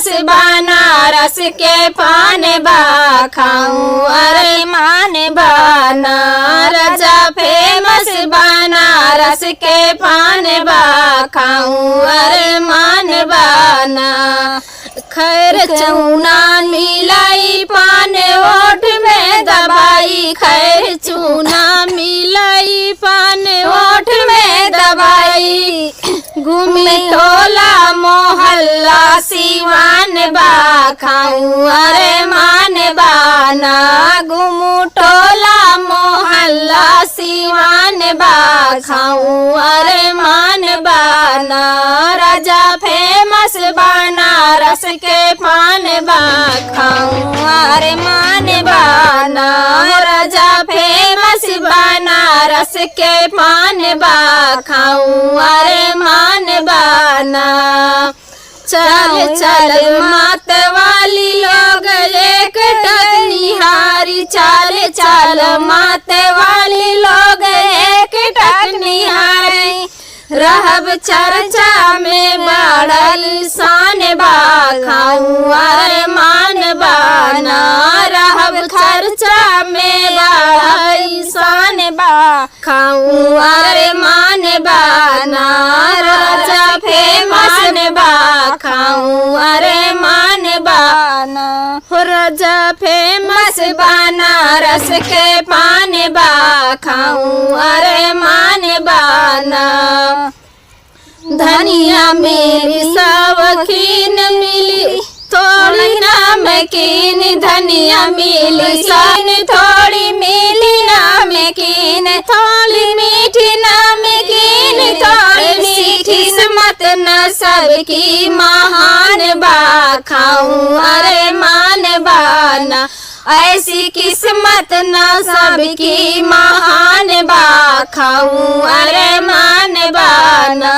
Famous Banaras के पान बा खाऊं अरे मान बाना। राजा फेमस बनारस के पान बा खाऊं अरे मान बाना। खैर चूना मिलाई पान ओठ में दबाई, खैर चूना मिलाई पान ओठ में दबाई। घूमी टोला मोहल्ला सिवान बा खाऊं अरे मान बाना। घूमू टोला मोहल्ला सिवान बा खाऊं अरे मान बाना। राजा फेमस बनारस के पान बा खाऊं अरे मान बाना। राजा फेमस बनारस के पान बा खाऊं अरे मान बाना। चल चल मात वाली लोग एक टक निहारी, चल चल मात वाली लोग एक टक निहारी। रहब चर्चा में बढ़ल शान बा खाऊं अरे मान बाना। रहब चर्चा में बढ़ल शान बा खाऊं अरे मान बाना। राजा फेमस बा खाऊं अरे मान बाना। राजा फेमस बनारस के पान बा खाऊं अरे मान बाना। धनिया मेरी सवखीन मिली थोड़ी नमकीन, धनिया मिली सन थोड़ी मिली नमकीन। थोड़ी मीठी नमकीन थोड़ी मीठी, किस्मत न सबकी महान बा खाऊं अरे मान बाना। ऐसी किस्मत न सबकी महान बा खाऊं अरे मान बाना।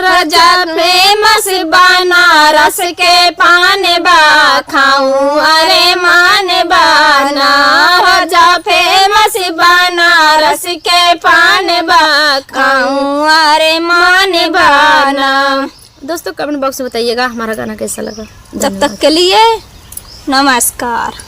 राजा फेमस बनारस के पान बा खाऊं अरे मान बाना। राजा फेमस बनारस के पान बा खाऊं अरे मान बाना। दोस्तों कमेंट बॉक्स में बताइएगा हमारा गाना कैसा लगा। जब तक के लिए नमस्कार।